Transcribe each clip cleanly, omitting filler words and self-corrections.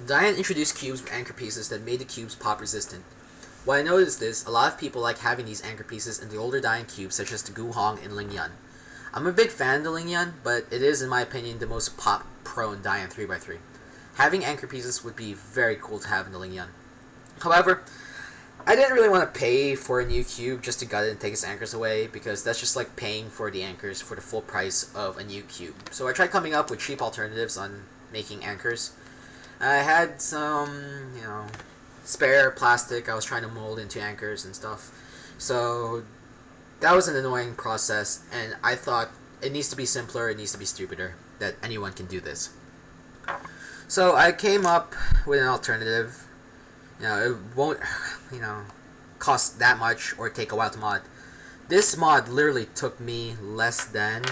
Diane introduced cubes with anchor pieces that made the cubes pop resistant. What I noticed is, a lot of people like having these anchor pieces in the older Diane cubes such as the Gu Hong and Ling Yun. I'm a big fan of the Ling Yun, but it is in my opinion the most pop prone Diane 3x3. Having anchor pieces would be very cool to have in the Ling Yun. However, I didn't really want to pay for a new cube just to gut it and take its anchors away, because that's just like paying for the anchors for the full price of a new cube. So I tried coming up with cheap alternatives on making anchors. I had some, spare plastic I was trying to mold into anchors and stuff. So that was an annoying process, and I thought it needs to be simpler, it needs to be stupider, that anyone can do this. So I came up with an alternative. It won't, cost that much or take a while to mod. This mod literally took me less than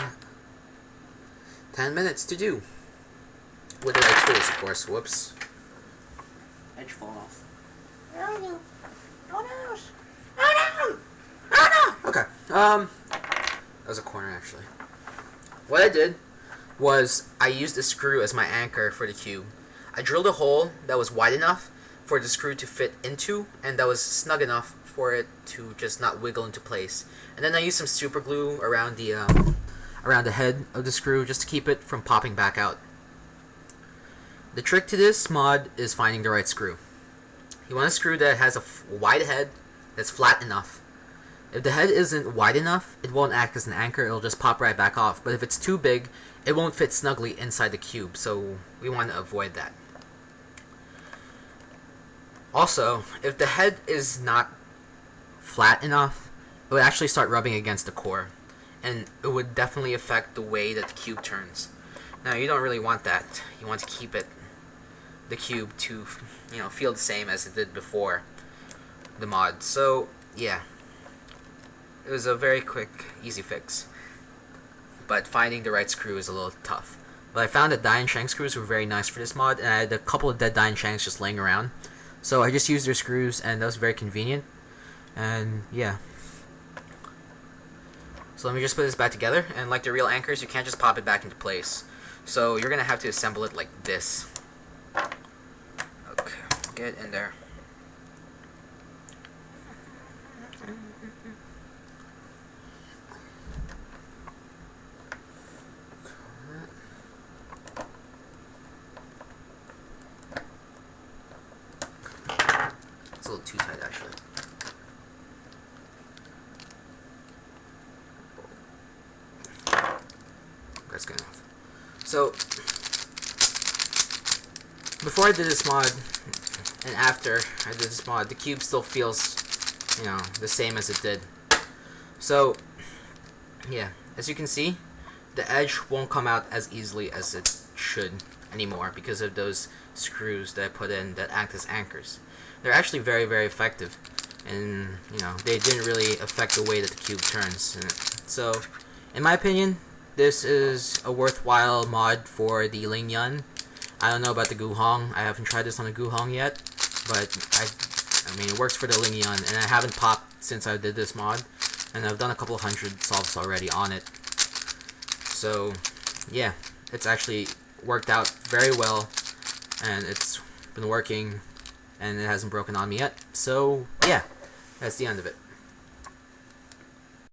10 minutes to do. With the right tools, of course. Whoops. Edge fall off. Oh no. Oh no. Oh no. Oh no. Okay. That was a corner actually. What I did was I used a screw as my anchor for the cube. I drilled a hole that was wide enough for the screw to fit into, and that was snug enough for it to just not wiggle into place. And then I used some super glue around the head of the screw just to keep it from popping back out. The trick to this mod is finding the right screw. You want a screw that has a wide head that's flat enough. If the head isn't wide enough, it won't act as an anchor, it'll just pop right back off. But if it's too big, it won't fit snugly inside the cube, so we want to avoid that. Also, if the head is not flat enough, it would actually start rubbing against the core, and it would definitely affect the way that the cube turns. Now, you don't really want that. You want to keep the cube to, feel the same as it did before the mod. So, yeah. It was a very quick, easy fix. But finding the right screw is a little tough. But I found that Dian shank screws were very nice for this mod, and I had a couple of dead Dian shanks just laying around. So I just used their screws, and that was very convenient. And yeah. So let me just put this back together, and like the real anchors, you can't just pop it back into place. So you're gonna have to assemble it like this. Okay, get in there. It's a little too tight actually. That's good enough. So, before I did this mod, and after I did this mod, the cube still feels, the same as it did. So, yeah, as you can see, the edge won't come out as easily as it should anymore because of those screws that I put in that act as anchors. They're actually very, very effective, and, they didn't really affect the way that the cube turns. So, in my opinion, this is a worthwhile mod for the Ling Yun. I don't know about the Gu Hong. I haven't tried this on a Gu Hong yet, but I mean, it works for the Ling Yun, and I haven't popped since I did this mod, and I've done a couple hundred solves already on it. So, yeah, it's actually worked out very well, and it's been working, and it hasn't broken on me yet. So, yeah, that's the end of it.